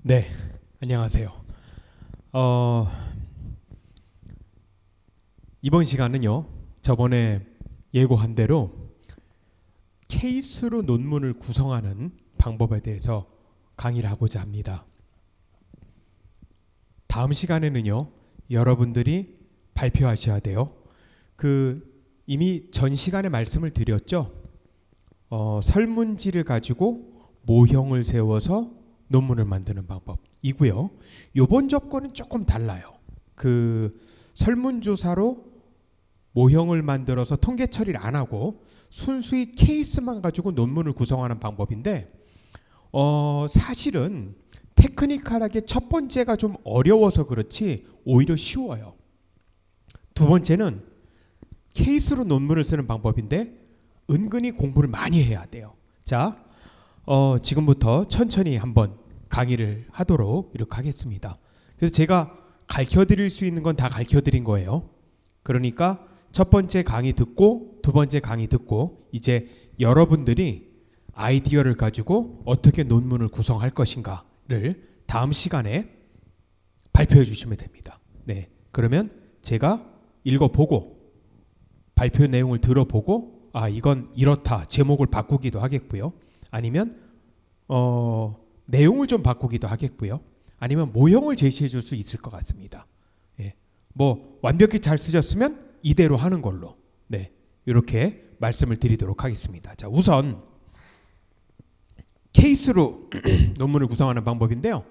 네, 안녕하세요. 어, 이번 시간은요, 저번에 예고한 대로 케이스로 논문을 구성하는 방법에 대해서 강의를 하고자 합니다. 다음 시간에는요, 여러분들이 발표하셔야 돼요. 이미 전 시간에 말씀을 드렸죠. 설문지를 가지고 모형을 세워서 논문을 만드는 방법이고요. 이번 접근은 조금 달라요. 설문조사로 모형을 만들어서 통계 처리를 안 하고 순수히 케이스만 가지고 논문을 구성하는 방법인데 사실은 테크니컬하게 첫 번째가 좀 어려워서 그렇지 오히려 쉬워요. 두 번째는 케이스로 논문을 쓰는 방법인데 은근히 공부를 많이 해야 돼요. 자, 지금부터 천천히 한번 강의를 하도록 이렇게 하겠습니다. 그래서 제가 가르쳐드릴 수 있는 건 다 가르쳐드린 거예요. 그러니까 첫 번째 강의 듣고 두 번째 강의 듣고 이제 여러분들이 아이디어를 가지고 어떻게 논문을 구성할 것인가를 다음 시간에 발표해 주시면 됩니다. 네, 그러면 제가 읽어보고 발표 내용을 들어보고 이건 이렇다 제목을 바꾸기도 하겠고요. 아니면 내용을 좀 바꾸기도 하겠고요. 아니면 모형을 제시해 줄 수 있을 것 같습니다. 예. 뭐 완벽히 잘 쓰셨으면 이대로 하는 걸로 이렇게 말씀을 드리도록 하겠습니다. 자, 우선 케이스로 논문을 구성하는 방법인데요.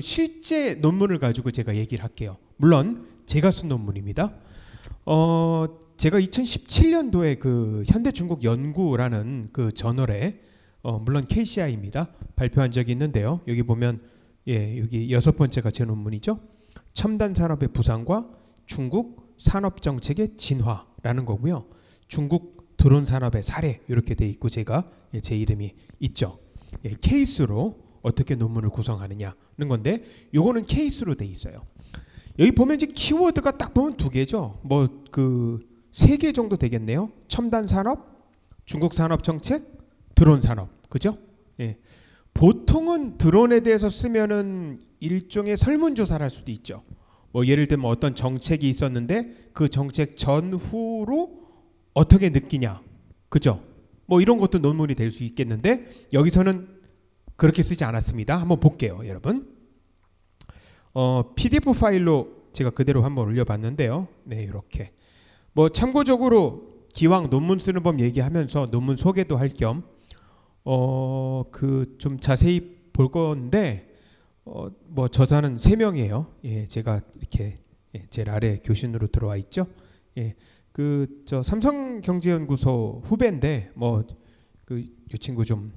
실제 논문을 가지고 제가 얘기를 할게요. 물론 제가 쓴 논문입니다. 제가 2017년도에 현대중국 연구라는 저널에 물론 KCI입니다. 발표한 적이 있는데요. 여기 보면 여기 여섯 번째가 제 논문이죠. 첨단 산업의 부상과 중국 산업 정책의 진화라는 거고요. 중국 드론 산업의 사례 이렇게 돼 있고 제가 제 이름이 있죠. 케이스로 어떻게 논문을 구성하느냐는 건데 요거는 케이스로 돼 있어요. 여기 보면 이제 키워드가 딱 보면 두 개죠. 세 개 정도 되겠네요. 첨단 산업, 중국 산업 정책, 드론 산업, 그죠? 예. 보통은 드론에 대해서 쓰면은 일종의 설문조사를 할 수도 있죠. 뭐 예를 들면 어떤 정책이 있었는데 그 정책 전후로 어떻게 느끼냐, 그죠? 뭐 이런 것도 논문이 될 수 있겠는데 여기서는 그렇게 쓰지 않았습니다. 한번 볼게요, 여러분. PDF 파일로 제가 그대로 한번 올려봤는데요. 네, 이렇게. 뭐 참고적으로 기왕 논문 쓰는 법 얘기하면서 논문 소개도 할 겸 좀 자세히 볼 건데 뭐 저자는 3명이에요. 예, 제가 이렇게 제일 아래 교신으로 들어와 있죠. 예, 저 삼성경제연구소 후배인데 이 친구 좀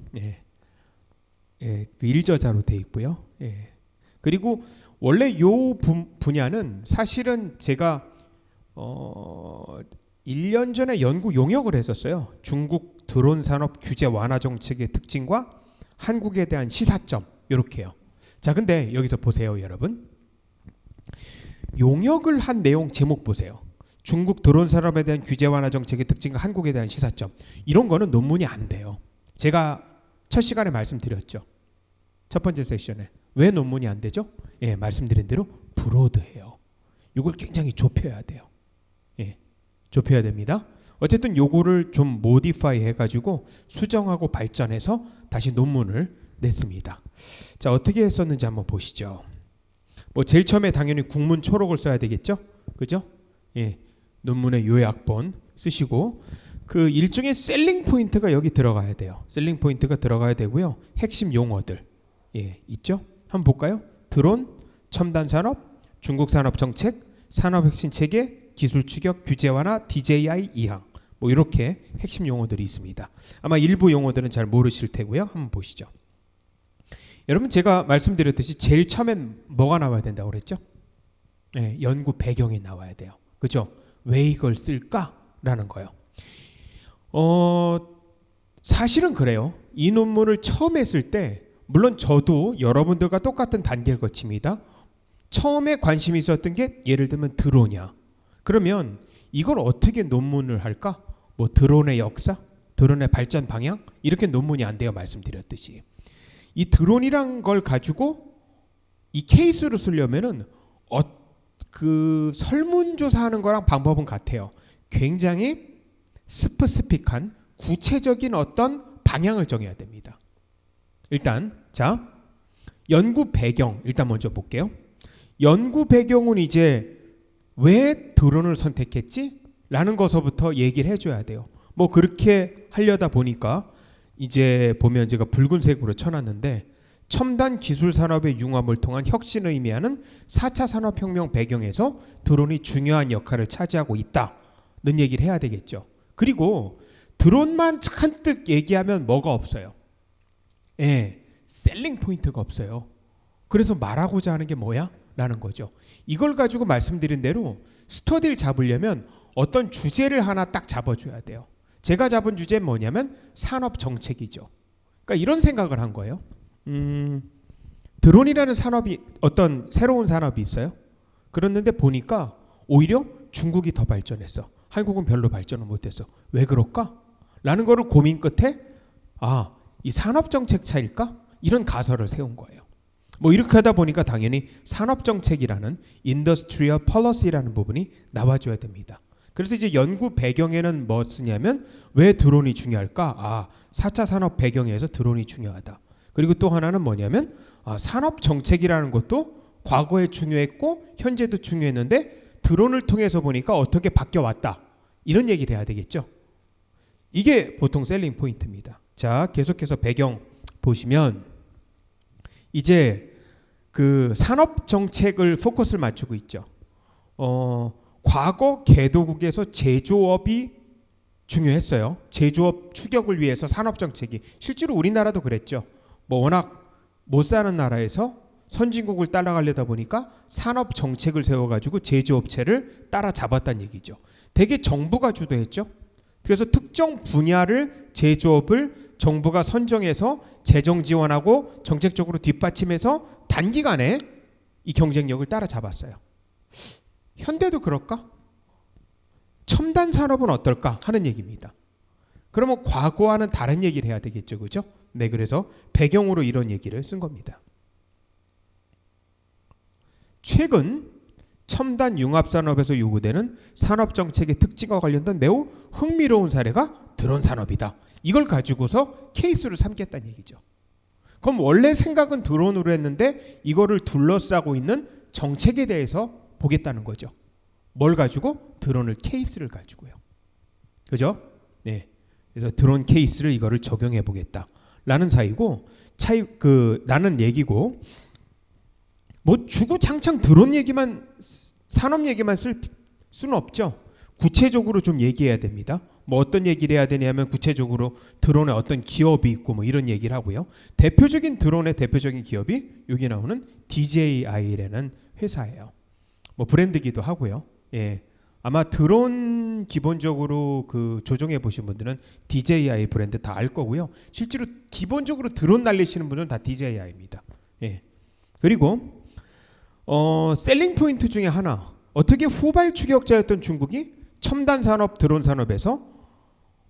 일저자로 돼 있고요. 예. 그리고 원래 요 분야는 사실은 제가 1년 전에 연구 용역을 했었어요. 중국 드론 산업 규제 완화 정책의 특징과 한국에 대한 시사점 이렇게요. 자, 근데 여기서 보세요, 여러분. 용역을 한 내용 제목 보세요. 중국 드론 산업에 대한 규제 완화 정책의 특징과 한국에 대한 시사점. 이런 거는 논문이 안 돼요. 제가 첫 시간에 말씀드렸죠. 첫 번째 세션에. 왜 논문이 안 되죠? 예, 말씀드린 대로 브로드해요. 이걸 굉장히 좁혀야 돼요. 예, 좁혀야 됩니다. 어쨌든 요거를 좀 모디파이 해가지고 수정하고 발전해서 다시 논문을 냈습니다. 자, 어떻게 했었는지 한번 보시죠. 뭐 제일 처음에 당연히 국문 초록을 써야 되겠죠, 그죠? 예, 논문의 요약본 쓰시고 일종의 셀링 포인트가 여기 들어가야 돼요. 셀링 포인트가 들어가야 되고요. 핵심 용어들 있죠? 한번 볼까요? 드론, 첨단 산업, 중국 산업 정책, 산업 혁신 체계, 기술 추격, 규제 완화, DJI 이항. 뭐 이렇게 핵심 용어들이 있습니다. 아마 일부 용어들은 잘 모르실 테고요. 한번 보시죠. 여러분, 제가 말씀드렸듯이 제일 처음엔 뭐가 나와야 된다고 그랬죠? 연구 배경이 나와야 돼요. 그죠? 왜 이걸 쓸까라는 거요. 사실은 그래요. 이 논문을 처음 했을 때 물론 저도 여러분들과 똑같은 단계를 거칩니다. 처음에 관심이 있었던 게 예를 들면 드론이야. 그러면 이걸 어떻게 논문을 할까? 뭐 드론의 역사, 드론의 발전 방향 이렇게 논문이 안 돼요. 말씀드렸듯이 이 드론이란 걸 가지고 이 케이스로 쓰려면은 그 설문조사하는 거랑 방법은 같아요. 굉장히 스페시픽한 구체적인 어떤 방향을 정해야 됩니다. 일단 자 연구 배경 일단 먼저 볼게요. 연구 배경은 이제 왜 드론을 선택했지? 라는 것부터 얘기를 해줘야 돼요. 뭐 그렇게 하려다 보니까 이제 보면 제가 붉은색으로 쳐놨는데 첨단 기술 산업의 융합을 통한 혁신을 의미하는 4차 산업혁명 배경에서 드론이 중요한 역할을 차지하고 있다는 얘기를 해야 되겠죠. 그리고 드론만 잔뜩 얘기하면 뭐가 없어요? 셀링 포인트가 없어요. 그래서 말하고자 하는 게 뭐야? 라는 거죠. 이걸 가지고 말씀드린 대로 스터디를 잡으려면 어떤 주제를 하나 딱 잡아줘야 돼요. 제가 잡은 주제는 뭐냐면 산업 정책이죠. 그러니까 이런 생각을 한 거예요. 드론이라는 산업이 어떤 새로운 산업이 있어요. 그랬는데 보니까 오히려 중국이 더 발전했어. 한국은 별로 발전을 못했어. 왜 그럴까? 라는 거를 고민 끝에 이 산업 정책 차일까? 이런 가설을 세운 거예요. 뭐 이렇게 하다 보니까 당연히 산업 정책이라는 Industrial Policy라는 부분이 나와줘야 됩니다. 그래서 이제 연구 배경에는 뭐 쓰냐면 왜 드론이 중요할까? 4차 산업 배경에서 드론이 중요하다. 그리고 또 하나는 뭐냐면 산업 정책이라는 것도 과거에 중요했고 현재도 중요했는데 드론을 통해서 보니까 어떻게 바뀌어왔다. 이런 얘기를 해야 되겠죠. 이게 보통 셀링 포인트입니다. 자, 계속해서 배경 보시면 이제 그 산업 정책을 포커스를 맞추고 있죠. 과거 개도국에서 제조업이 중요했어요. 제조업 추격을 위해서 산업 정책이 실제로 우리나라도 그랬죠. 뭐 워낙 못 사는 나라에서 선진국을 따라가려다 보니까 산업 정책을 세워가지고 제조업체를 따라잡았다는 얘기죠. 되게 정부가 주도했죠. 그래서 특정 분야를 제조업을 정부가 선정해서 재정 지원하고 정책적으로 뒷받침해서 단기간에 이 경쟁력을 따라잡았어요. 현대도 그럴까? 첨단 산업은 어떨까 하는 얘기입니다. 그러면 과거와는 다른 얘기를 해야 되겠죠, 그죠? 네, 그래서 배경으로 이런 얘기를 쓴 겁니다. 최근 첨단 융합 산업에서 요구되는 산업 정책의 특징과 관련된 매우 흥미로운 사례가 드론 산업이다. 이걸 가지고서 케이스로 삼겠다는 얘기죠. 그럼 원래 생각은 드론으로 했는데 이거를 둘러싸고 있는 정책에 대해서 보겠다는 거죠. 뭘 가지고? 드론을 케이스를 가지고요. 그죠? 네. 그래서 드론 케이스를 이거를 적용해 보겠다라는 사이고 나는 얘기고 뭐 주구장창 드론 얘기만 산업 얘기만 쓸 수는 없죠. 구체적으로 좀 얘기해야 됩니다. 뭐 어떤 얘기를 해야 되냐면 구체적으로 드론의 어떤 기업이 있고 뭐 이런 얘기를 하고요. 대표적인 드론의 대표적인 기업이 여기 나오는 DJI라는 회사예요. 뭐 브랜드기도 하고요. 예. 아마 드론 기본적으로 그 조종해 보신 분들은 DJI 브랜드 다 알 거고요. 실제로 기본적으로 드론 날리시는 분은 다 DJI입니다. 예. 그리고 셀링 포인트 중에 하나, 어떻게 후발 추격자였던 중국이 첨단 산업 드론 산업에서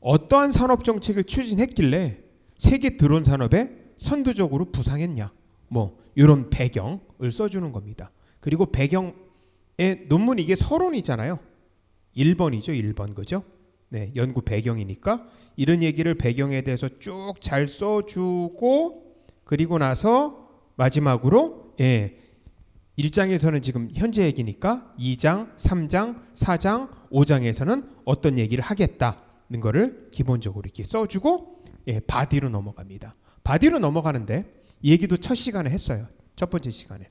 어떠한 산업 정책을 추진했길래 세계 드론 산업에 선두적으로 부상했냐, 뭐 이런 배경을 써주는 겁니다. 그리고 배경의 논문 이게 서론이잖아요. 1번이죠, 1번 그죠? 네, 연구 배경이니까 이런 얘기를 배경에 대해서 쭉 잘 써주고 그리고 나서 마지막으로 1장에서는 지금 현재 얘기니까 2장, 3장, 4장, 5장에서는 어떤 얘기를 하겠다는 거를 기본적으로 이렇게 써주고 바디로 넘어갑니다. 바디로 넘어가는데 이 얘기도 첫 시간에 했어요. 첫 번째 시간에.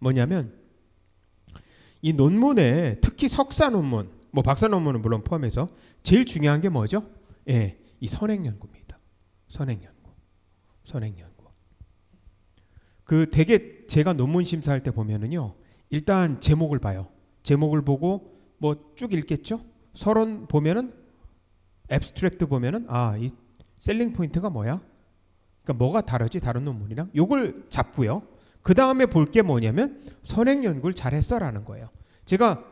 뭐냐면 이 논문에 특히 석사 논문, 뭐 박사 논문은 물론 포함해서 제일 중요한 게 뭐죠? 이 선행 연구입니다. 선행 연구. 그 되게 제가 논문 심사할 때 보면은요. 일단 제목을 봐요. 제목을 보고 뭐 쭉 읽겠죠? 서론 보면은 앱스트랙트 보면은 이 셀링 포인트가 뭐야? 그러니까 뭐가 다르지 다른 논문이랑? 요걸 잡고요. 그 다음에 볼 게 뭐냐면 선행 연구를 잘했어라는 거예요. 제가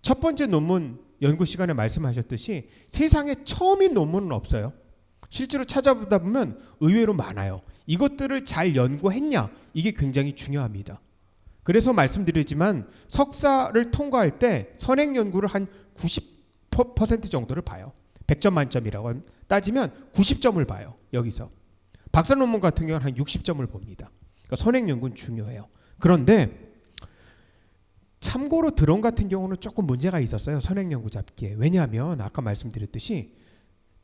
첫 번째 논문 연구 시간에 말씀하셨듯이 세상에 처음인 논문은 없어요. 실제로 찾아보다 보면 의외로 많아요. 이것들을 잘 연구했냐? 이게 굉장히 중요합니다. 그래서 말씀드리지만 석사를 통과할 때 선행 연구를 한 90% 정도를 봐요. 100점 만점이라고 따지면 90점을 봐요. 여기서. 박사 논문 같은 경우는 한 60점을 봅니다. 그러니까 선행 연구는 중요해요. 그런데 참고로 드론 같은 경우는 조금 문제가 있었어요. 선행 연구 잡기에. 왜냐하면 아까 말씀드렸듯이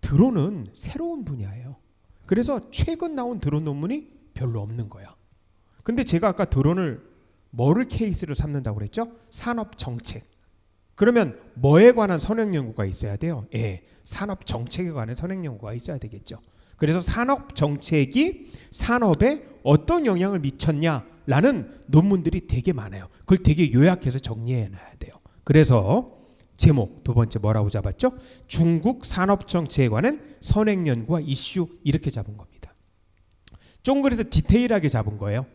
드론은 새로운 분야예요. 그래서 최근 나온 드론 논문이 별로 없는 거야. 근데 제가 아까 드론을 뭐를 케이스로 삼는다고 그랬죠? 산업 정책. 그러면 뭐에 관한 선행 연구가 있어야 돼요? 예, 산업 정책에 관한 선행 연구가 있어야 되겠죠. 그래서 산업 정책이 산업에 어떤 영향을 미쳤냐라는 논문들이 되게 많아요. 그걸 되게 요약해서 정리해 놔야 돼요. 그래서 제목 두 번째 뭐라고 잡았죠? 중국 산업 정책에 관한 선행 연구와 이슈 이렇게 잡은 겁니다. 좀 그래서 디테일하게 잡은 거예요.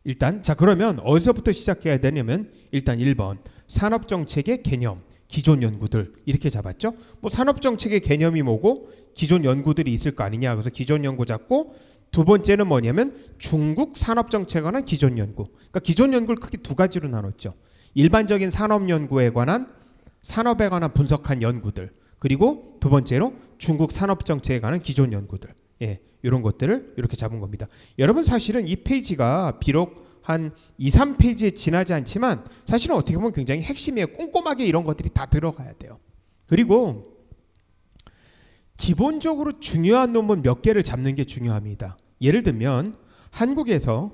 일단 자 그러면 어디서부터 시작해야 되냐면 일단 1번 산업 정책의 개념, 기존 연구들 이렇게 잡았죠. 뭐 산업 정책의 개념이 뭐고 기존 연구들이 있을 거 아니냐. 그래서 기존 연구 잡고 두 번째는 뭐냐면 중국 산업 정책에 관한 기존 연구. 그러니까 기존 연구를 크게 두 가지로 나눴죠. 일반적인 산업 연구에 관한 산업에 관한 분석한 연구들. 그리고 두 번째로 중국 산업 정책에 관한 기존 연구들. 예, 이런 것들을 이렇게 잡은 겁니다. 여러분 사실은 이 페이지가 비록 한 2, 3페이지에 지나지 않지만 사실은 어떻게 보면 굉장히 핵심이에요. 꼼꼼하게 이런 것들이 다 들어가야 돼요. 그리고 기본적으로 중요한 논문 몇 개를 잡는 게 중요합니다. 예를 들면 한국에서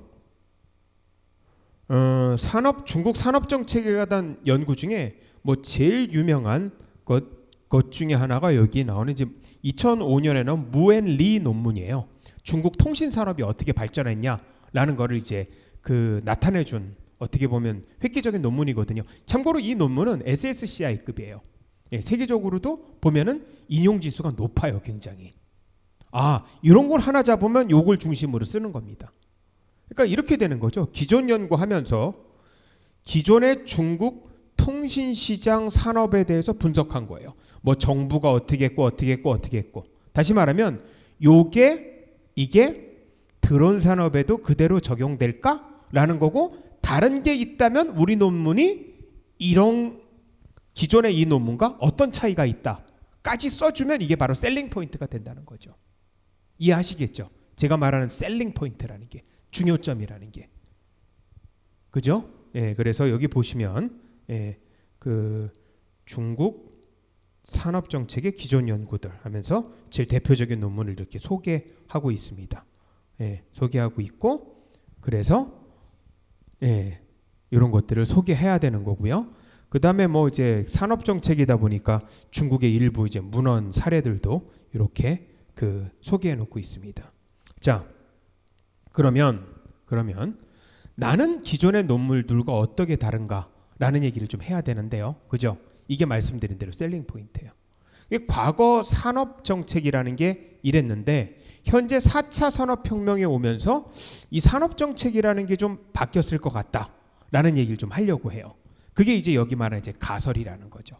중국 산업 정책에 관한 연구 중에 뭐 제일 유명한 것 중에 하나가 여기 나오는 지금 2005년에 나온 무앤리 논문이에요. 중국 통신 산업이 어떻게 발전했냐라는 거를 이제 나타내준 어떻게 보면 획기적인 논문이거든요. 참고로 이 논문은 SSCI급이에요. 예, 세계적으로도 보면은 인용 지수가 높아요, 굉장히. 이런 걸 하나 잡으면 요걸 중심으로 쓰는 겁니다. 그러니까 이렇게 되는 거죠. 기존 연구하면서 기존의 중국 통신시장 산업에 대해서 분석한 거예요. 뭐 정부가 어떻게 했고. 다시 말하면 이게 드론 산업에도 그대로 적용될까라는 거고 다른 게 있다면 우리 논문이 이런 기존의 이 논문과 어떤 차이가 있다까지 써주면 이게 바로 셀링 포인트가 된다는 거죠. 이해하시겠죠? 제가 말하는 셀링 포인트라는 게 중요점이라는 게 그죠? 예, 그래서 여기 보시면 중국 산업 정책의 기존 연구들 하면서 제일 대표적인 논문을 이렇게 소개하고 있습니다. 예, 소개하고 있고 그래서 이런 것들을 소개해야 되는 거고요. 그 다음에 뭐 이제 산업 정책이다 보니까 중국의 일부 이제 문헌 사례들도 이렇게 소개해 놓고 있습니다. 자, 그러면 나는 기존의 논문들과 어떻게 다른가라는 얘기를 좀 해야 되는데요. 그죠? 이게 말씀드린 대로 셀링 포인트예요. 과거 산업 정책이라는 게 이랬는데 현재 4차 산업혁명에 오면서 이 산업 정책이라는 게 좀 바뀌었을 것 같다라는 얘기를 좀 하려고 해요. 그게 이제 여기 말하는 이제 가설이라는 거죠.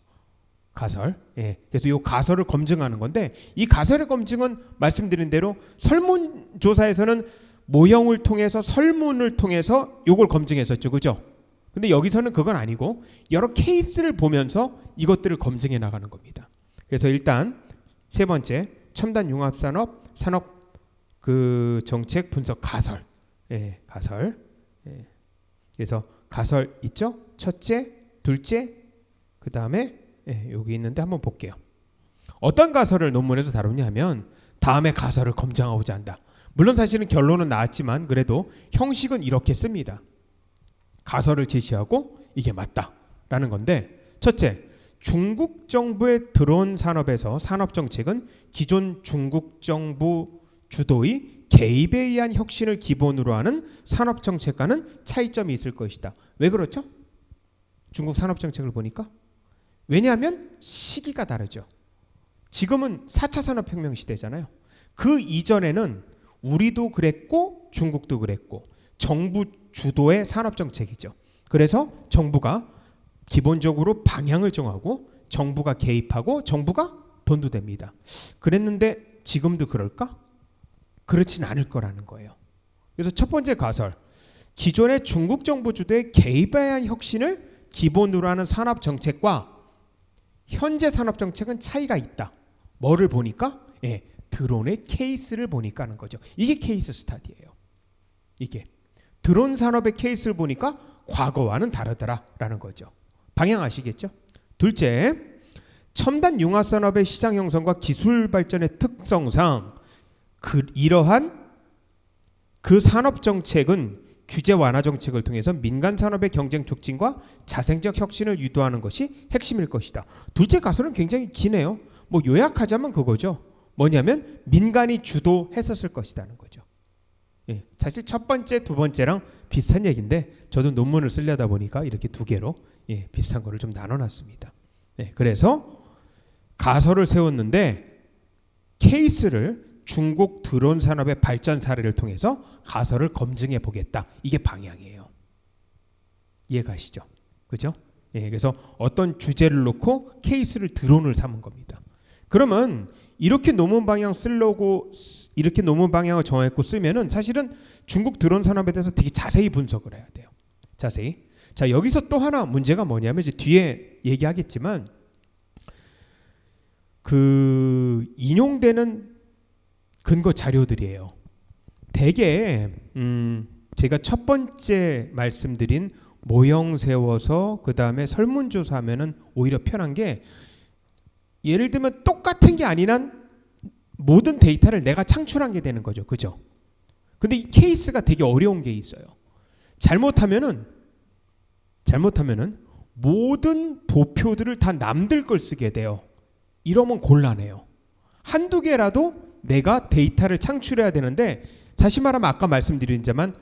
가설. 예. 그래서 이 가설을 검증하는 건데 이 가설의 검증은 말씀드린 대로 설문조사에서는 모형을 통해서 설문을 통해서 이걸 검증했었죠. 그죠? 근데 여기서는 그건 아니고 여러 케이스를 보면서 이것들을 검증해 나가는 겁니다. 그래서 일단 세 번째 첨단 융합산업 산업 정책 분석 가설. 예, 가설. 예. 그래서 가설 있죠? 첫째, 둘째, 그 다음에 여기 있는데 한번 볼게요. 어떤 가설을 논문에서 다루냐 하면 다음에 가설을 검증하고자 한다. 물론 사실은 결론은 나왔지만 그래도 형식은 이렇게 씁니다. 가설을 제시하고 이게 맞다라는 건데 첫째, 중국 정부의 드론 산업에서 산업 정책은 기존 중국 정부 주도의 개입에 의한 혁신을 기본으로 하는 산업 정책과는 차이점이 있을 것이다. 왜 그렇죠? 중국 산업 정책을 보니까 왜냐하면 시기가 다르죠. 지금은 4차 산업혁명 시대잖아요. 그 이전에는 우리도 그랬고 중국도 그랬고 정부 주도의 산업 정책이죠. 그래서 정부가 기본적으로 방향을 정하고 정부가 개입하고 정부가 돈도 댑니다. 그랬는데 지금도 그럴까? 그렇진 않을 거라는 거예요. 그래서 첫 번째 가설, 기존의 중국 정부 주도의 개입에 의한 혁신을 기본으로 하는 산업 정책과 현재 산업 정책은 차이가 있다. 뭐를 보니까? 예, 드론의 케이스를 보니까 하는 거죠. 이게 케이스 스타디예요. 이게 드론 산업의 케이스를 보니까 과거와는 다르더라라는 거죠. 방향 아시겠죠? 둘째, 첨단 융합 산업의 시장 형성과 기술 발전의 특성상 이러한 그 산업 정책은 규제 완화 정책을 통해서 민간 산업의 경쟁 촉진과 자생적 혁신을 유도하는 것이 핵심일 것이다. 둘째 가설은 굉장히 기네요. 뭐 요약하자면 그거죠. 뭐냐면 민간이 주도했었을 것이라는 거죠. 예, 사실 첫 번째, 두 번째랑 비슷한 얘기인데 저도 논문을 쓰려다 보니까 이렇게 두 개로 비슷한 거를 좀 나눠놨습니다. 그래서 가설을 세웠는데 케이스를 중국 드론 산업의 발전 사례를 통해서 가설을 검증해 보겠다. 이게 방향이에요. 이해가시죠? 그죠? 그래서 어떤 주제를 놓고 케이스를 드론을 삼은 겁니다. 그러면 이렇게 논문 방향 쓰려고 이렇게 논문 방향을 정했고 쓰면은 사실은 중국 드론 산업에 대해서 되게 자세히 분석을 해야 돼요. 자세히. 자, 여기서 또 하나 문제가 뭐냐면 이제 뒤에 얘기하겠지만 그 인용되는 근거 자료들이에요. 대개 제가 첫 번째 말씀드린 모형 세워서 그 다음에 설문조사하면은 오히려 편한 게 예를 들면 똑같은 게 아니란 모든 데이터를 내가 창출한 게 되는 거죠. 그죠? 근데 이 케이스가 되게 어려운 게 있어요. 잘못하면은 모든 도표들을 다 남들 걸 쓰게 돼요. 이러면 곤란해요. 한두 개라도 내가 데이터를 창출해야 되는데 사실 말하면 아까 말씀드린자만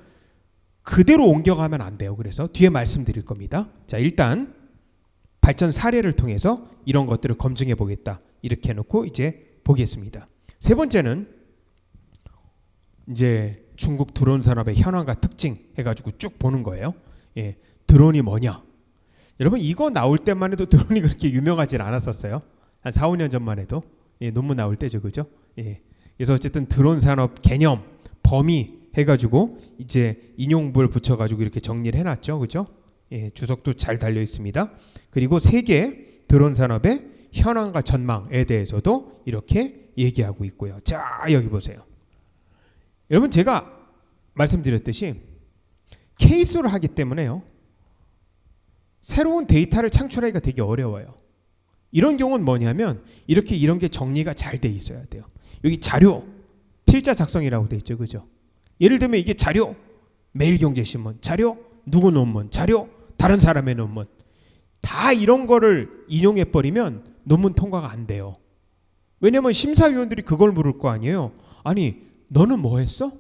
그대로 옮겨가면 안 돼요. 그래서 뒤에 말씀드릴 겁니다. 자, 일단 발전 사례를 통해서 이런 것들을 검증해 보겠다. 이렇게 해놓고 이제 보겠습니다. 세 번째는 이제 중국 드론 산업의 현황과 특징 해가지고 쭉 보는 거예요. 드론이 뭐냐? 여러분 이거 나올 때만 해도 드론이 그렇게 유명하진 않았었어요. 한 4, 5년 전만 해도 논문 나올 때죠. 그죠? 그래서 어쨌든 드론 산업 개념, 범위 해가지고 이제 인용부를 붙여가지고 이렇게 정리를 해놨죠. 그죠? 주석도 잘 달려 있습니다. 그리고 세계 드론 산업의 현황과 전망에 대해서도 이렇게 얘기하고 있고요. 자, 여기 보세요. 여러분 제가 말씀드렸듯이 케이스를 하기 때문에요. 새로운 데이터를 창출하기가 되게 어려워요. 이런 경우는 뭐냐면 이렇게 이런 게 정리가 잘 돼 있어야 돼요. 여기 자료, 필자 작성이라고 돼 있죠. 그죠? 예를 들면 이게 자료, 매일경제신문, 자료, 누구 논문, 자료, 다른 사람의 논문. 다 이런 거를 인용해버리면 논문 통과가 안 돼요. 왜냐면 심사위원들이 그걸 물을 거 아니에요. 아니, 너는 뭐 했어?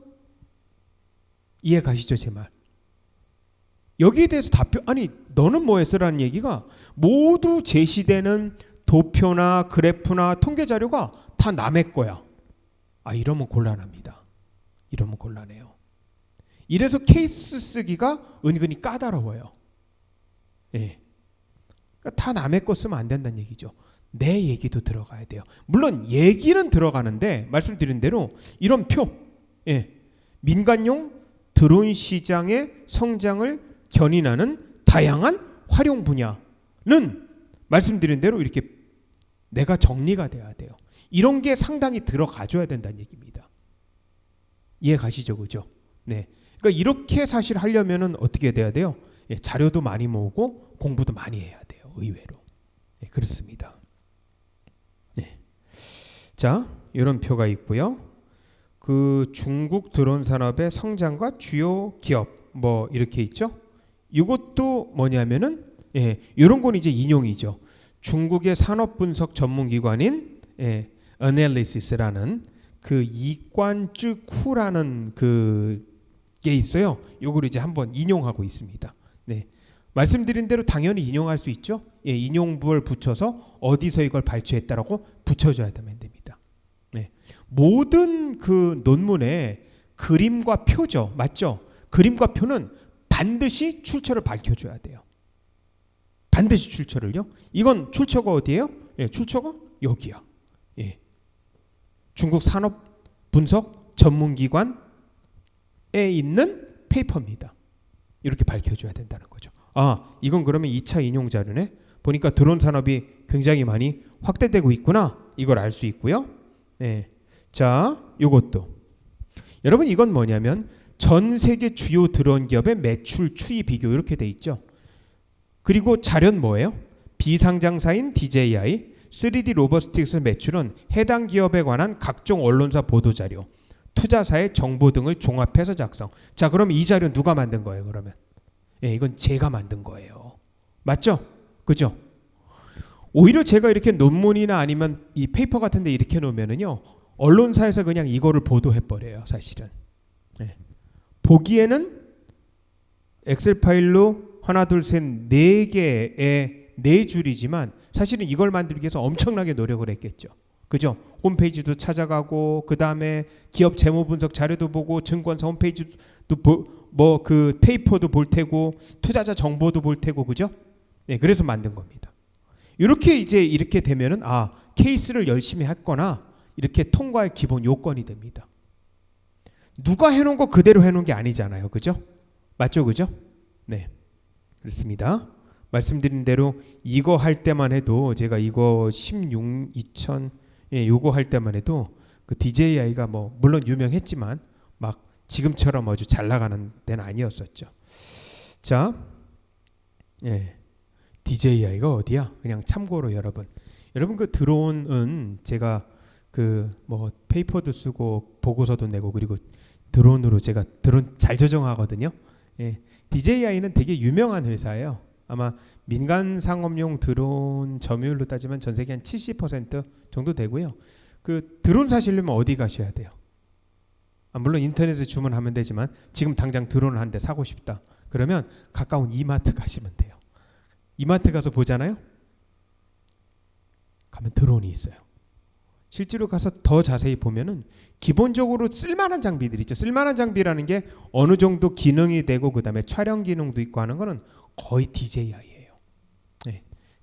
이해 가시죠, 제 말? 여기에 대해서 답변, 아니, 너는 뭐 했어라는 얘기가 모두 제시되는 도표나 그래프나 통계 자료가 다 남의 거야. 아, 이러면 곤란합니다. 이러면 곤란해요. 이래서 케이스 쓰기가 은근히 까다로워요. 그러니까 다 남의 거 쓰면 안 된다는 얘기죠. 내 얘기도 들어가야 돼요. 물론 얘기는 들어가는데 말씀드린 대로 이런 표, 민간용 드론 시장의 성장을 견인하는 다양한 활용 분야는 말씀드린 대로 이렇게 내가 정리가 돼야 돼요. 이런 게 상당히 들어가줘야 된다는 얘기입니다. 이해 가시죠? 그죠? 네. 그러니까 이렇게 사실 하려면은 어떻게 돼야 돼요? 자료도 많이 모으고 공부도 많이 해야 돼요. 의외로. 그렇습니다. 네. 자, 이런 표가 있고요. 그 중국 드론 산업의 성장과 주요 기업 뭐 이렇게 있죠. 이것도 뭐냐면은 이런 건 이제 인용이죠. 중국의 산업 분석 전문 기관인 Analysis라는 그 이관쯔쿠라는 그게 있어요. 요걸 이제 한번 인용하고 있습니다. 네. 말씀드린 대로 당연히 인용할 수 있죠. 인용부를 붙여서 어디서 이걸 발췌했다라고 붙여줘야 됩니다. 네. 모든 그 논문에 그림과 표죠. 맞죠? 그림과 표는 반드시 출처를 밝혀줘야 돼요. 반드시 출처를요. 이건 출처가 어디예요? 출처가 여기야. 중국 산업 분석 전문기관에 있는 페이퍼입니다. 이렇게 밝혀줘야 된다는 거죠. 아, 이건 그러면 2차 인용 자료네. 보니까 드론 산업이 굉장히 많이 확대되고 있구나. 이걸 알 수 있고요. 네. 자, 요것도 여러분 이건 뭐냐면 전 세계 주요 드론 기업의 매출 추이 비교 이렇게 돼 있죠. 그리고 자료는 뭐예요? 비상장사인 DJI 3D 로보틱스 매출은 해당 기업에 관한 각종 언론사 보도 자료, 투자사의 정보 등을 종합해서 작성. 자, 그럼 이 자료 누가 만든 거예요? 그러면 이건 제가 만든 거예요. 맞죠? 그죠? 오히려 제가 이렇게 논문이나 아니면 이 페이퍼 같은 데 이렇게 놓으면은요, 언론사에서 그냥 이거를 보도해 버려요. 사실은 보기에는 엑셀 파일로 하나 둘 셋 네 개의 네 줄이지만 사실은 이걸 만들기 위해서 엄청나게 노력을 했겠죠. 그죠? 홈페이지도 찾아가고 그 다음에 기업 재무 분석 자료도 보고 증권사 홈페이지도 뭐 그 페이퍼도 볼 테고 투자자 정보도 볼 테고 그죠? 네, 그래서 만든 겁니다. 이렇게 이제 이렇게 되면은 아, 케이스를 열심히 했거나 이렇게 통과의 기본 요건이 됩니다. 누가 해놓은 거 그대로 해놓은 게 아니잖아요. 그죠? 맞죠? 그죠? 네, 그렇습니다. 말씀드린 대로 이거 할 때만 해도 제가 이거 2000 요거 할 때만 해도 그 DJI가 뭐 물론 유명했지만 막 지금처럼 아주 잘 나가는 데는 아니었었죠. 자, DJI가 어디야? 그냥 참고로 여러분 그 드론은 제가 그 뭐 페이퍼도 쓰고 보고서도 내고 그리고 드론으로 제가 드론 잘 조정하거든요. DJI는 되게 유명한 회사예요. 아마 민간 상업용 드론 점유율로 따지면 전 세계 한 70% 정도 되고요. 그 드론 사시려면 어디 가셔야 돼요? 물론 인터넷에 주문하면 되지만 지금 당장 드론을 한 대 사고 싶다. 그러면 가까운 이마트 가시면 돼요. 이마트 가서 보잖아요. 가면 드론이 있어요. 실제로 가서 더 자세히 보면은 기본적으로 쓸만한 장비들이 있죠. 쓸만한 장비라는 게 어느 정도 기능이 되고 그다음에 촬영 기능도 있고 하는 거는 거의 DJI예요.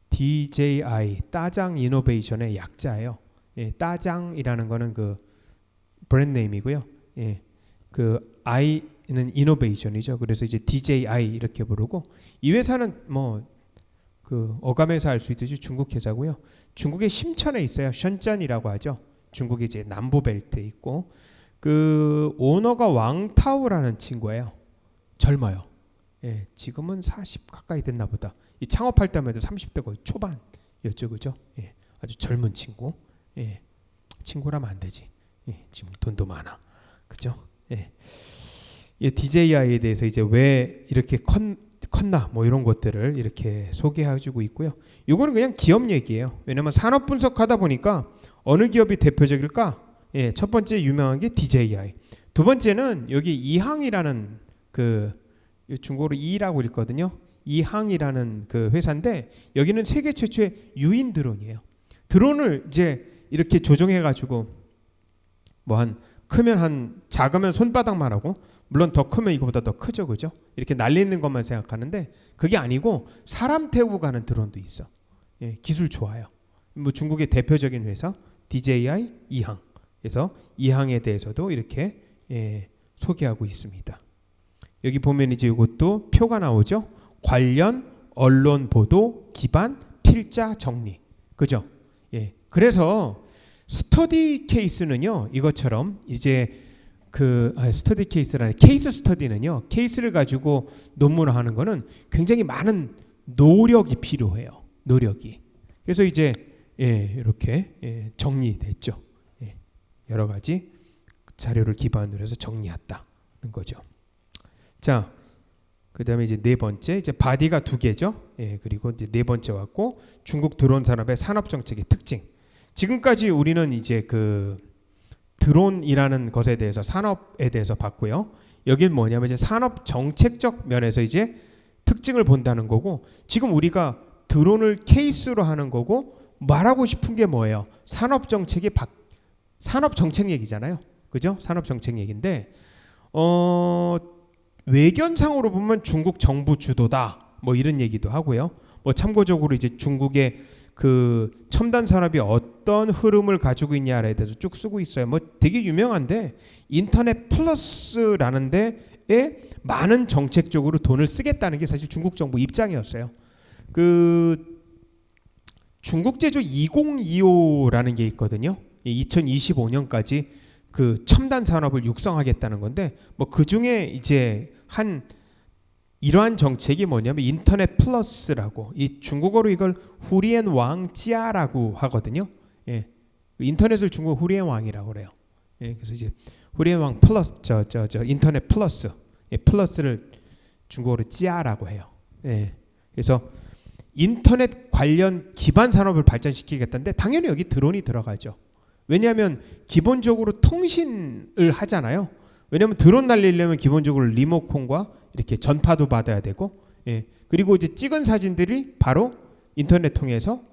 DJI 따장 이노베이션의 약자예요. 따장이라는 거는 그 브랜드 네임이고요. 그 I는 이노베이션이죠. 그래서 이제 DJI 이렇게 부르고 이 회사는 뭐 그 어감에서 알 수 있듯이 중국 회사고요. 중국의 심천에 있어요. 션전이라고 하죠. 중국의 이제 남부 벨트에 있고 그 오너가 왕타오라는 친구예요. 젊어요. 지금은 40 가까이 됐나 보다. 이 창업할 때만 해도 30대 거의 초반이었죠. 그죠? 아주 젊은 친구. 친구라면 안 되지. 지금 돈도 많아. 그죠? DJI에 대해서 이제 왜 이렇게 컸나 뭐 이런 것들을 이렇게 소개해주고 있고요. 이거는 그냥 기업 얘기예요. 왜냐면 산업 분석하다 보니까 어느 기업이 대표적일까? 첫 번째 유명한 게 DJI. 두 번째는 여기 이항이라는 그 중국어로 이라고 읽거든요. 이항이라는 그 회사인데 여기는 세계 최초의 유인 드론이에요. 드론을 이제 이렇게 조정해가지고 뭐 한 크면 한 작으면 손바닥만 하고 물론 더 크면 이거보다 더 크죠, 그죠? 이렇게 날리는 것만 생각하는데 그게 아니고 사람 태우고 가는 드론도 있어. 기술 좋아요. 뭐 중국의 대표적인 회사 DJI 이항. 그래서 이항에 대해서도 이렇게 소개하고 있습니다. 여기 보면 이제 이것도 표가 나오죠. 관련 언론 보도 기반 필자 정리. 그죠? 그래서 스터디 케이스는요. 이것처럼 이제 스터디 케이스라는 케이스 스터디는요. 케이스를 가지고 논문을 하는 거는 굉장히 많은 노력이 필요해요. 노력이. 그래서 이제 이렇게 정리됐죠. 여러 가지 자료를 기반으로 해서 정리했다는 거죠. 자, 그다음에 이제 네 번째 이제 바디가 두 개죠. 그리고 이제 네 번째 왔고 중국 드론 산업의 산업 정책의 특징. 지금까지 우리는 이제 그 드론이라는 것에 대해서 산업에 대해서 봤고요. 여기는 뭐냐면 이제 산업 정책적 면에서 이제 특징을 본다는 거고 지금 우리가 드론을 케이스로 하는 거고 말하고 싶은 게 뭐예요? 산업 정책 얘기잖아요. 그죠? 산업 정책 얘기인데 외견상으로 보면 중국 정부 주도다. 뭐 이런 얘기도 하고요. 뭐 참고적으로 이제 중국의 그 첨단 산업이 어떤 흐름을 가지고 있냐에 대해서 쭉 쓰고 있어요. 뭐 되게 유명한데 인터넷 플러스라는데 많은 정책적으로 돈을 쓰겠다는 게 사실 중국 정부 입장이었어요. 그 중국 제조 2025라는 게 있거든요. 2025년까지 그 첨단 산업을 육성하겠다는 건데 뭐 그 중에 이제 한 이러한 정책이 뭐냐면 인터넷 플러스라고, 이 중국어로 이걸 후리엔 왕지아라고 하거든요. 예, 인터넷을 중국어 후리엔 왕이라고 그래요. 예, 그래서 이제 후리엔 왕 플러스 저 인터넷 플러스, 예, 플러스를 중국어로 지아라고 해요. 예, 그래서 인터넷 관련 기반 산업을 발전시키겠다는데 당연히 여기 드론이 들어가죠. 왜냐하면 기본적으로 통신을 하잖아요. 왜냐하면 드론 날리려면 기본적으로 리모컨과 이렇게 전파도 받아야 되고, 예, 그리고 이제 찍은 사진들이 바로 인터넷 통해서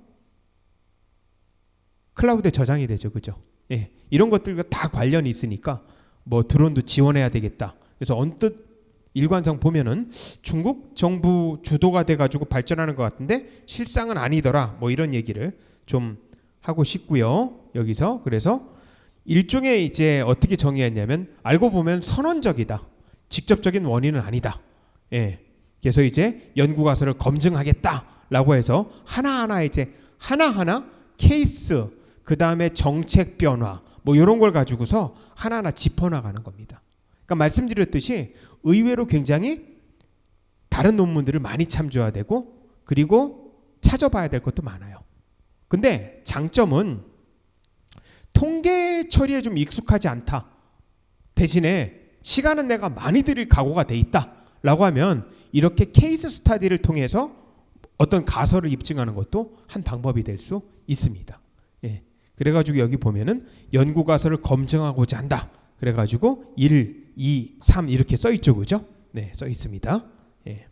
클라우드에 저장이 되죠, 그죠? 예, 이런 것들과 다 관련이 있으니까 뭐 드론도 지원해야 되겠다. 그래서 언뜻 일관성 보면은 중국 정부 주도가 돼가지고 발전하는 것 같은데 실상은 아니더라. 뭐 이런 얘기를 좀 하고 싶고요. 여기서 그래서 일종의 이제 어떻게 정의했냐면 알고 보면 선언적이다. 직접적인 원인은 아니다. 예. 그래서 이제 연구 가설을 검증하겠다라고 해서 하나하나 이제 하나하나 케이스, 그 다음에 정책 변화 뭐 이런 걸 가지고서 하나하나 짚어나가는 겁니다. 그러니까 말씀드렸듯이 의외로 굉장히 다른 논문들을 많이 참조해야 되고 그리고 찾아봐야 될 것도 많아요. 근데 장점은 통계 처리에 좀 익숙하지 않다. 대신에 시간은 내가 많이 들일 각오가 돼 있다라고 하면 이렇게 케이스 스터디를 통해서 어떤 가설을 입증하는 것도 한 방법이 될 수 있습니다. 예. 그래가지고 여기 보면은 연구 가설을 검증하고자 한다. 그래가지고 1, 2, 3 이렇게 써 있죠, 그죠? 네, 써 있습니다. 예.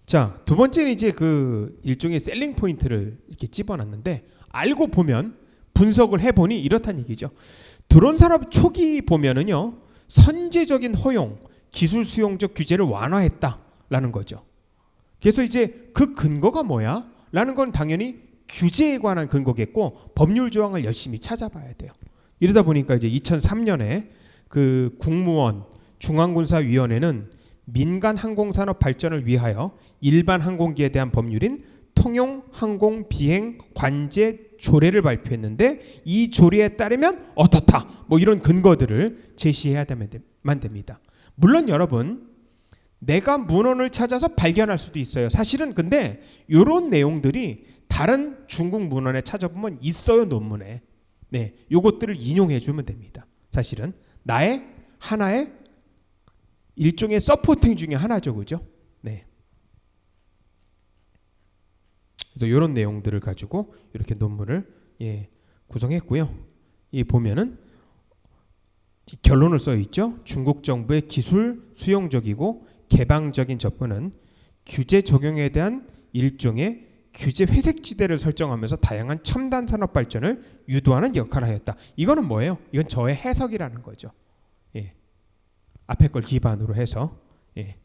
자, 두 번째는 이제 그 일종의 셀링 포인트를 이렇게 집어놨는데 알고 보면 분석을 해보니 이렇다는 얘기죠. 드론 산업 초기 보면은요 선제적인 허용, 기술 수용적 규제를 완화했다라는 거죠. 그래서 이제 그 근거가 뭐야? 라는 건 당연히 규제에 관한 근거겠고 법률 조항을 열심히 찾아봐야 돼요. 이러다 보니까 이제 2003년에 그 국무원 중앙군사위원회는 민간 항공산업 발전을 위하여 일반 항공기에 대한 법률인 통용 항공 비행 관제 조례를 발표했는데 이 조례에 따르면 어떻다 뭐 이런 근거들을 제시해야만 됩니다. 물론 여러분 내가 문헌을 찾아서 발견할 수도 있어요. 사실은 근데 이런 내용들이 다른 중국 문헌에 찾아보면 있어요, 논문에. 네, 요것들을 인용해 주면 됩니다. 사실은 나의 하나의 일종의 서포팅 중에 하나죠, 그죠? 네. 그래서 이런 내용들을 가지고 이렇게 논문을 구성했고요. 이 보면은 결론을 써 있죠. 중국 정부의 기술 수용적이고 개방적인 접근은 규제 적용에 대한 일종의 규제 회색지대를 설정하면서 다양한 첨단 산업 발전을 유도하는 역할을 하였다. 이거는 뭐예요? 이건 저의 해석이라는 거죠. 예. 앞에 걸 기반으로 해서. 예.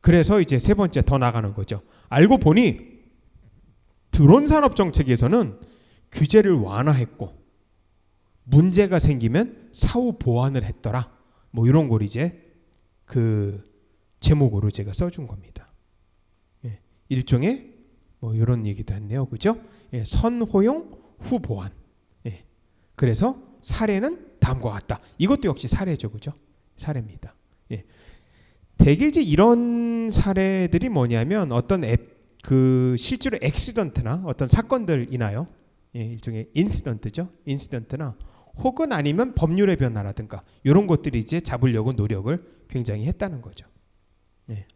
그래서 이제 세 번째 더 나가는 거죠. 알고 보니 드론 산업 정책에서는 규제를 완화했고 문제가 생기면 사후 보완을 했더라. 뭐 이런 걸 이제 그 제목으로 제가 써준 겁니다. 예. 일종의 뭐 이런 얘기도 했네요, 그죠? 예. 선호용 후 보완. 예. 그래서 사례는 다음과 같다. 이것도 역시 사례죠, 그죠? 사례입니다. 예. 대개 이제 이런 사례들이 뭐냐면 어떤 그 실제로 액시던트나 어떤 사건들이나요, 예, 일종의 인시던트죠. 인시던트나 혹은 아니면 법률의 변화라든가 이런 것들이 이제 잡으려고 노력을 굉장히 했다는 거죠. 예.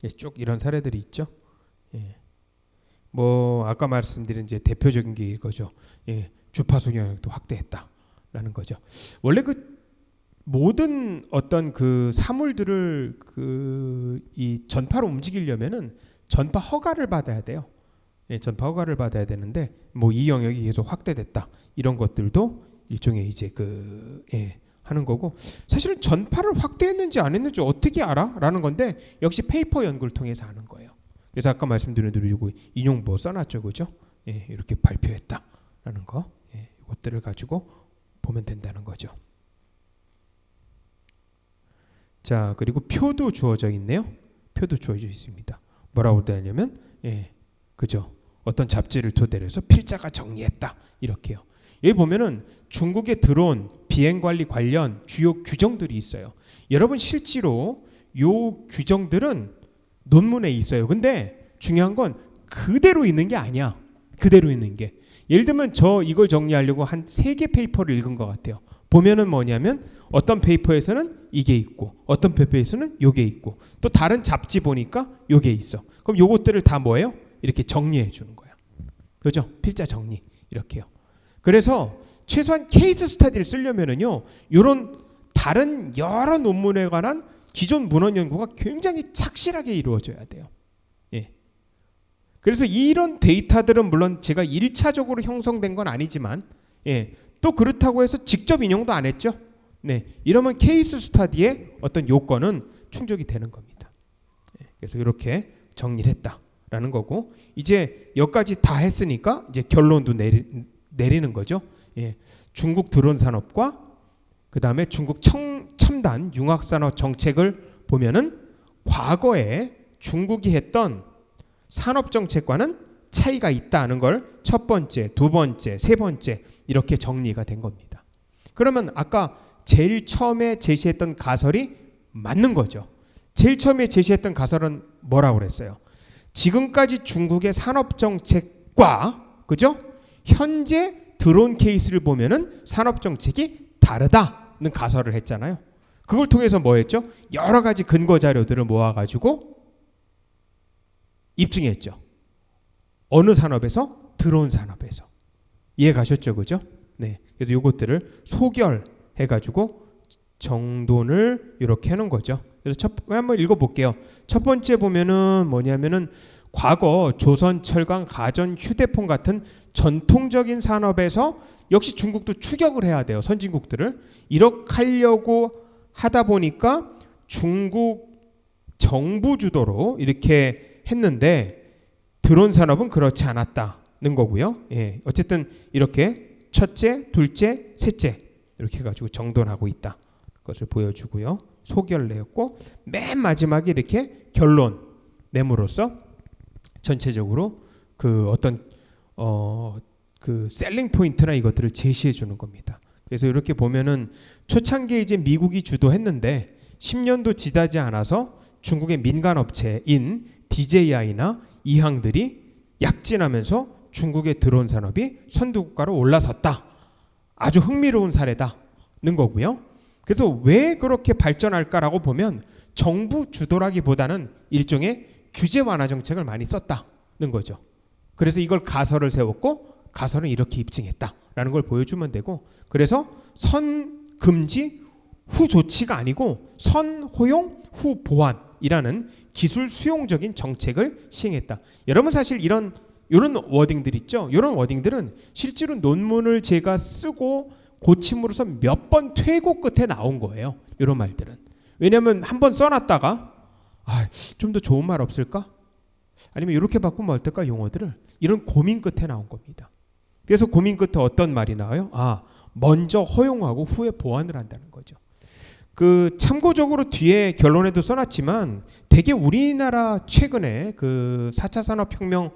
예, 쭉 이런 사례들이 있죠. 예. 뭐 아까 말씀드린 이제 대표적인 게 이거죠. 예, 주파수 영역도 확대했다라는 거죠. 원래 그 모든 어떤 그 사물들을 그 이 전파로 움직이려면은 전파 허가를 받아야 돼요. 예, 전파 허가를 받아야 되는데 뭐 이 영역이 계속 확대됐다 이런 것들도 일종의 이제 그 하는 거고, 사실은 전파를 확대했는지 안 했는지 어떻게 알아?라는 건데 역시 페이퍼 연구를 통해서 아는 거예요. 그래서 아까 말씀드린 대로 이거 인용 뭐 써놨죠, 그죠? 예, 이렇게 발표했다라는 거, 이것들을 가지고 보면 된다는 거죠. 자, 그리고 표도 주어져 있네요. 표도 주어져 있습니다. 뭐라고 되냐면 그죠? 어떤 잡지를 토대로 해서 필자가 정리했다 이렇게요. 여기 보면은 중국에 들어온 비행관리 관련 주요 규정들이 있어요. 여러분 실제로 요 규정들은 논문에 있어요. 근데 중요한 건 그대로 있는 게 아니야. 그대로 있는 게. 예를 들면 저 이걸 정리하려고 한 3개 페이퍼를 읽은 것 같아요. 보면은 뭐냐면 어떤 페이퍼에서는 이게 있고 어떤 페이퍼에서는 요게 있고 또 다른 잡지 보니까 요게 있어. 그럼 요것들을 다 뭐예요? 이렇게 정리해 주는 거야. 그죠? 필자 정리 이렇게요. 그래서 최소한 케이스 스터디를 쓰려면은요, 이런 다른 여러 논문에 관한 기존 문헌 연구가 굉장히 착실하게 이루어져야 돼요. 예. 그래서 이런 데이터들은 물론 제가 1차적으로 형성된 건 아니지만, 또 그렇다고 해서 직접 인용도 안 했죠. 네, 이러면 케이스 스터디의 어떤 요건은 충족이 되는 겁니다. 그래서 이렇게 정리를 했다라는 거고, 이제 여기까지 다 했으니까 이제 결론도 내리는 거죠. 중국 드론 산업과 그 다음에 중국 첨단 융합 산업 정책을 보면은 과거에 중국이 했던 산업 정책과는 차이가 있다는 걸 첫 번째, 두 번째, 세 번째 이렇게 정리가 된 겁니다. 그러면 아까 제일 처음에 제시했던 가설이 맞는 거죠. 제일 처음에 제시했던 가설은 뭐라고 그랬어요? 지금까지 중국의 산업 정책과 그죠? 현재 드론 케이스를 보면은 산업 정책이 다르다는 가설을 했잖아요. 그걸 통해서 뭐 했죠? 여러 가지 근거 자료들을 모아가지고 입증했죠. 어느 산업에서? 드론 산업에서. 이해 가셨죠, 그죠? 네. 그래서 요것들을 소결해가지고 정돈을 이렇게 해놓은 거죠. 그래서 한번 읽어볼게요. 첫 번째 보면은 뭐냐면은 과거 조선, 철강, 가전, 휴대폰 같은 전통적인 산업에서 역시 중국도 추격을 해야 돼요. 선진국들을. 이렇게 하려고 하다 보니까 중국 정부 주도로 이렇게 했는데 드론 산업은 그렇지 않았다는 거고요. 어쨌든 이렇게 첫째, 둘째, 셋째 이렇게 해가지고 정돈하고 있다. 것을 보여주고요. 소결을 내었고 맨 마지막에 이렇게 결론 내므로써 전체적으로 그 어떤 그 셀링 포인트나 이것들을 제시해 주는 겁니다. 그래서 이렇게 보면은 초창기에 이제 미국이 주도했는데 10년도 지나지 않아서 중국의 민간 업체인 DJI나 이항들이 약진하면서 중국의 드론 산업이 선두국가로 올라섰다. 아주 흥미로운 사례다는 거고요. 그래서 왜 그렇게 발전할까라고 보면 정부 주도라기보다는 일종의 규제 완화 정책을 많이 썼다는 거죠. 그래서 이걸 가설을 세웠고 가설은 이렇게 입증했다라는 걸 보여주면 되고, 그래서 선 금지 후 조치가 아니고 선 허용 후 보완이라는 기술 수용적인 정책을 시행했다. 여러분 사실 이런 워딩들 있죠. 이런 워딩들은 실제로 논문을 제가 쓰고 고침으로써 몇 번 퇴고 끝에 나온 거예요. 이런 말들은. 왜냐하면 한번 써놨다가 좀 더 좋은 말 없을까? 아니면 이렇게 바꾸면 어떨까? 용어들을. 이런 고민 끝에 나온 겁니다. 그래서 고민 끝에 어떤 말이 나와요? 먼저 허용하고 후에 보완을 한다는 거죠. 그 참고적으로 뒤에 결론에도 써놨지만 되게 우리나라 최근에 그 4차 산업혁명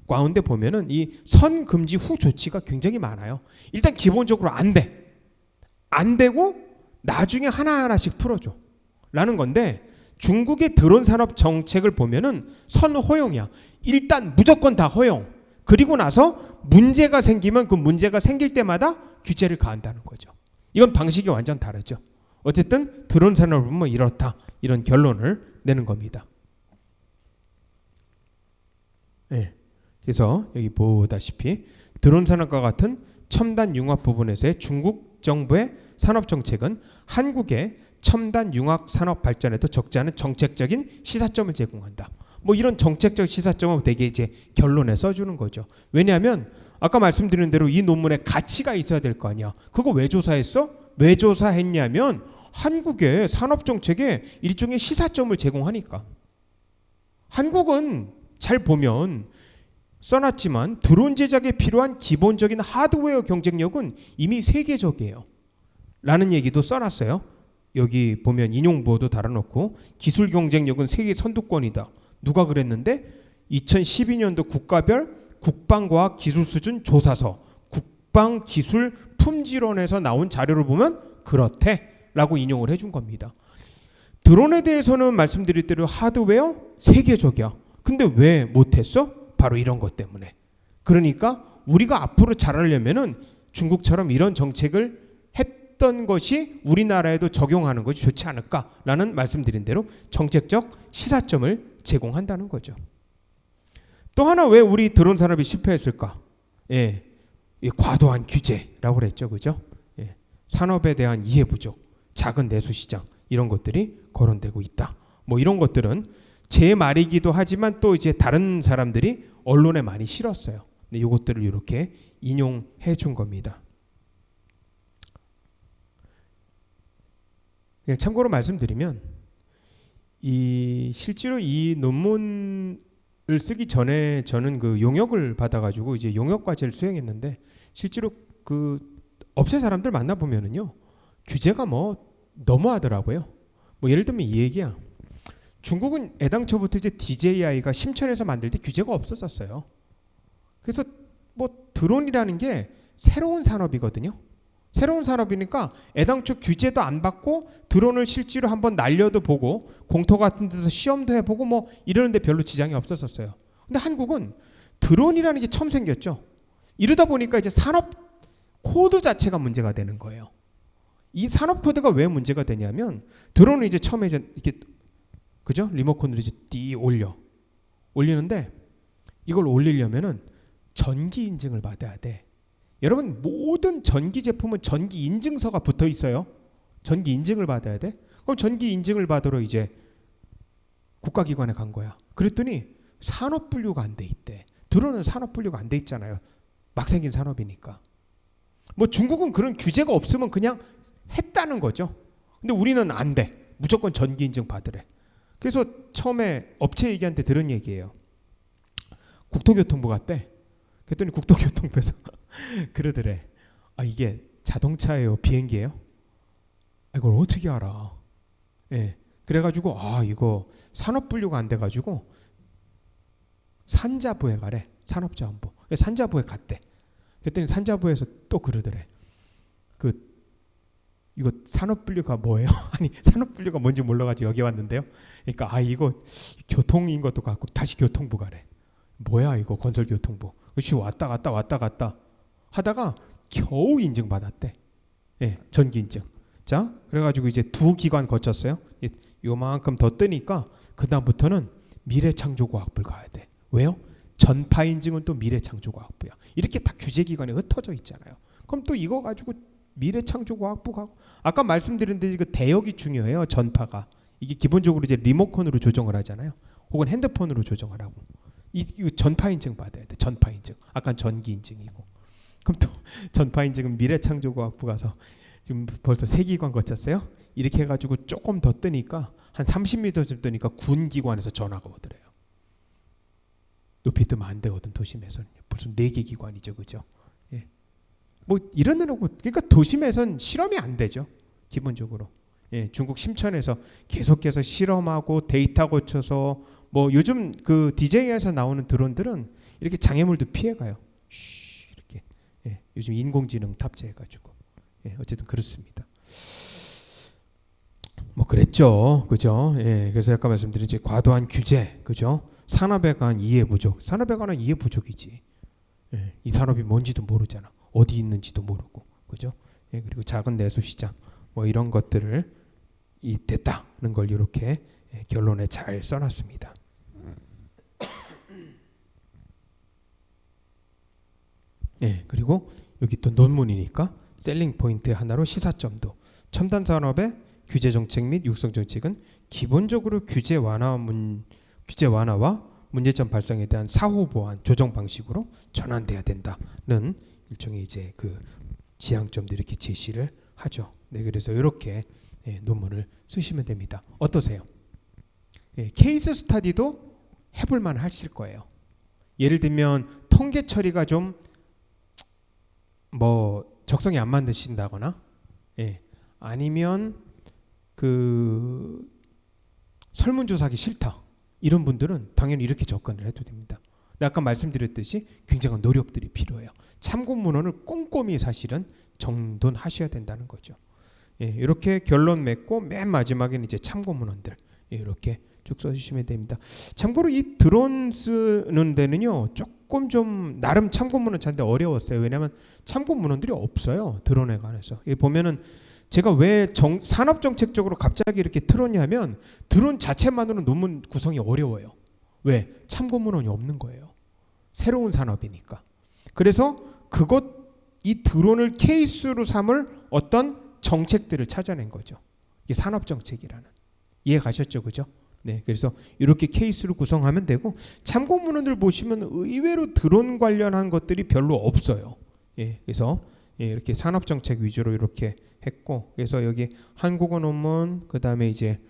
가운데 보면은 이 선 금지 후 조치가 굉장히 많아요. 일단 기본적으로 안 되고 나중에 하나하나씩 풀어줘 라는 건데, 중국의 드론 산업 정책을 보면은 선 허용이야. 일단 무조건 다 허용. 그리고 나서 문제가 생기면 그 문제가 생길 때마다 규제를 가한다는 거죠. 이건 방식이 완전 다르죠. 어쨌든 드론 산업을 보면 이렇다. 이런 결론을 내는 겁니다. 그래서 여기 보다시피 드론 산업과 같은 첨단 융합 부분에서의 중국 정부의 산업 정책은 한국의 첨단 융합 산업 발전에도 적지 않은 정책적인 시사점을 제공한다. 뭐 이런 정책적 시사점은 되게 이제 결론에 써주는 거죠. 왜냐하면 아까 말씀드린 대로 이 논문에 가치가 있어야 될 거 아니야. 그거 왜 조사했어? 왜 조사했냐면 한국의 산업 정책에 일종의 시사점을 제공하니까. 한국은 잘 보면 써놨지만 드론 제작에 필요한 기본적인 하드웨어 경쟁력은 이미 세계적이에요. 라는 얘기도 써놨어요. 여기 보면 인용부호도 달아놓고 기술 경쟁력은 세계 선두권이다. 누가 그랬는데 2012년도 국가별 국방과학 기술 수준 조사서 국방기술 품질원에서 나온 자료를 보면 그렇대 라고 인용을 해준 겁니다. 드론에 대해서는 말씀드릴 대로 하드웨어 세계적이야. 근데 왜 못했어? 바로 이런 것 때문에. 그러니까 우리가 앞으로 잘하려면은 중국처럼 이런 정책을 했던 것이 우리나라에도 적용하는 것이 좋지 않을까라는 말씀드린 대로 정책적 시사점을 제공한다는 거죠. 또 하나 왜 우리 드론 산업이 실패했을까? 예, 과도한 규제라고 그랬죠, 그죠? 예, 산업에 대한 이해 부족, 작은 내수 시장 이런 것들이 거론되고 있다. 뭐 이런 것들은 제 말이기도 하지만 또 이제 다른 사람들이 언론에 많이 실었어요. 근데 이것들을 이렇게 인용해 준 겁니다. 그냥 참고로 말씀드리면 실제로 이 논문을 쓰기 전에 저는 그 용역을 받아가지고 이제 용역 과제를 수행했는데 실제로 그 업체 사람들 만나 보면은요 규제가 뭐 너무하더라고요. 뭐 예를 들면 이 얘기야. 중국은 애당초부터 이제 DJI가 심천에서 만들 때 규제가 없었었어요. 그래서 뭐 드론이라는 게 새로운 산업이거든요. 새로운 산업이니까 애당초 규제도 안 받고 드론을 실제로 한번 날려도 보고 공터 같은 데서 시험도 해보고 뭐 이러는데 별로 지장이 없었었어요. 근데 한국은 드론이라는 게 처음 생겼죠. 이러다 보니까 이제 산업 코드 자체가 문제가 되는 거예요. 이 산업 코드가 왜 문제가 되냐면 드론을 이제 처음에 이제 이렇게 그죠? 리모컨으로 이제 올리는데 이걸 올리려면은 전기 인증을 받아야 돼. 여러분 모든 전기 제품은 전기 인증서가 붙어 있어요. 전기 인증을 받아야 돼. 그럼 전기 인증을 받으러 이제 국가기관에 간 거야. 그랬더니 산업 분류가 안 돼 있대. 드론은 산업 분류가 안 돼 있잖아요. 막 생긴 산업이니까. 뭐 중국은 그런 규제가 없으면 그냥 했다는 거죠. 근데 우리는 안 돼. 무조건 전기 인증 받으래. 그래서 처음에 업체 얘기한테 들은 얘기예요. 국토교통부 갔대. 그랬더니 국토교통부에서 그러더래. 아 이게 자동차예요, 비행기예요? 이걸 어떻게 알아? 예. 그래가지고 이거 산업 분류가 안 돼가지고 산자부에 가래. 산업자원부. 산자부에 갔대. 그랬더니 산자부에서 또 그러더래. 이거 산업분류가 뭐예요? 아니 산업분류가 뭔지 몰라가지고 여기 왔는데요. 그러니까 이거 교통인 것도 같고 다시 교통부 가래. 뭐야 이거 건설교통부. 그렇지 왔다 갔다 하다가 겨우 인증받았대. 예, 전기 인증. 자 그래가지고 이제 두 기관 거쳤어요. 요만큼 더 뜨니까 그 다음부터는 미래창조과학부를 가야 돼. 왜요? 전파 인증은 또 미래창조과학부야. 이렇게 다 규제기관에 흩어져 있잖아요. 그럼 또 이거 가지고 미래창조과학부 가고 아까 말씀드린 대로 그 대역이 중요해요. 전파가 이게 기본적으로 이제 리모컨으로 조정을 하잖아요. 혹은 핸드폰으로 조정을 하고 이 전파 인증 받아야 돼. 전파 인증. 아까 전기 인증이고. 그럼 또 전파 인증은 미래창조과학부 가서 지금 벌써 3기관 거쳤어요. 이렇게 해가지고 조금 더 뜨니까 한 30m쯤 뜨니까 군기관에서 전화가 오더래요. 높이 뜨면 안 되거든 도심에서는. 벌써 4개 기관이죠, 그죠? 예. 뭐 이러느라고 그러니까 도심에선 실험이 안 되죠, 기본적으로. 예, 중국 심천에서 계속해서 실험하고 데이터 고쳐서 뭐 요즘 그 DJI에서 나오는 드론들은 이렇게 장애물도 피해가요. 이렇게 예, 요즘 인공지능 탑재해가지고 예, 어쨌든 그렇습니다. 뭐 그랬죠, 그죠? 예, 그래서 아까 말씀드린 과도한 규제, 그죠? 산업에 관한 이해 부족, 산업에 관한 이해 부족이지. 예, 이 산업이 뭔지도 모르잖아. 어디 있는지도 모르고, 그죠? 예, 그리고 작은 내수 시장, 뭐 이런 것들을 됐다는 걸 이렇게 결론에 잘 써놨습니다. 예, 그리고 여기 또 논문이니까 셀링 포인트 하나로 시사점도. 첨단 산업의 규제 정책 및 육성 정책은 기본적으로 규제 완화와 문제점 발생에 대한 사후 보완 조정 방식으로 전환돼야 된다는 일종의 이제 그 지향점도 이렇게 제시를 하죠. 네, 그래서 이렇게 논문을 쓰시면 됩니다. 어떠세요? 케이스 스터디도 해볼만 하실 거예요. 예를 들면 통계 처리가 좀 뭐 적성이 안 맞으신다거나, 아니면 그 설문조사하기 싫다 이런 분들은 당연히 이렇게 접근을 해도 됩니다. 근데 아까 말씀드렸듯이 굉장한 노력들이 필요해요. 참고 문헌을 꼼꼼히 사실은 정돈하셔야 된다는 거죠. 예, 이렇게 결론 맺고 맨 마지막에는 이제 참고 문헌들 이렇게 쭉 써주시면 됩니다. 참고로 이 드론 쓰는 데는요 조금 좀 나름 참고 문헌 찾는데 어려웠어요. 왜냐하면 참고 문헌들이 없어요. 드론에 관해서. 보면은 제가 왜 산업정책적으로 갑자기 이렇게 틀었냐면 드론 자체만으로는 논문 구성이 어려워요. 왜? 참고 문헌이 없는 거예요. 새로운 산업이니까. 그래서 이 드론을 케이스로 삼을 어떤 정책들을 찾아낸 거죠. 이게 산업정책이라는. 이해 가셨죠? 그죠? 네, 그래서 이렇게 케이스로 구성하면 되고 참고 문헌들 보시면 의외로 드론 관련한 것들이 별로 없어요. 예, 그래서 이렇게 산업정책 위주로 이렇게 했고 그래서 여기 한국어 논문 그 다음에 이제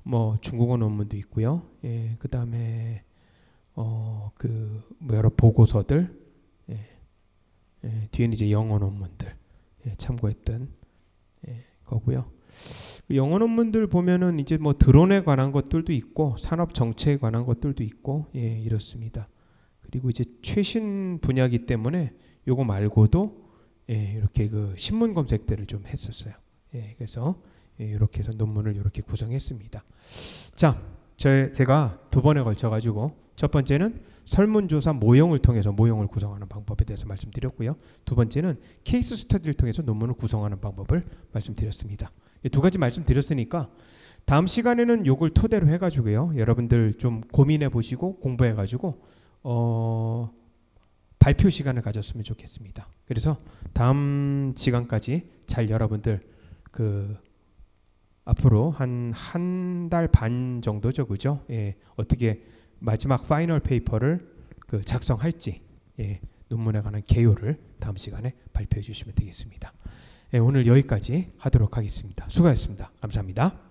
뭐 중국어 논문도 있고요. 예, 그 다음에 여러 보고서들 뒤에는 이제 영어 논문들 참고했던 거고요. 영어 논문들 보면은 이제 뭐 드론에 관한 것들도 있고 산업 정책에 관한 것들도 있고 이렇습니다. 그리고 이제 최신 분야이기 때문에 요거 말고도 이렇게 그 신문 검색들을 좀 했었어요. 그래서 이렇게 해서 논문을 이렇게 구성했습니다. 자, 제가 두 번에 걸쳐 가지고 첫 번째는 설문조사 모형을 통해서 모형을 구성하는 방법에 대해서 말씀드렸고요. 두 번째는 케이스 스터디를 통해서 논문을 구성하는 방법을 말씀드렸습니다. 두 가지 말씀드렸으니까 다음 시간에는 요걸 토대로 해가지고요. 여러분들 좀 고민해 보시고 공부해가지고 발표 시간을 가졌으면 좋겠습니다. 그래서 다음 시간까지 잘 여러분들 앞으로 한 달 반 정도죠, 그죠? 어떻게 마지막 파이널 페이퍼를 작성할지 논문에 관한 개요를 다음 시간에 발표해 주시면 되겠습니다. 오늘 여기까지 하도록 하겠습니다. 수고하셨습니다. 감사합니다.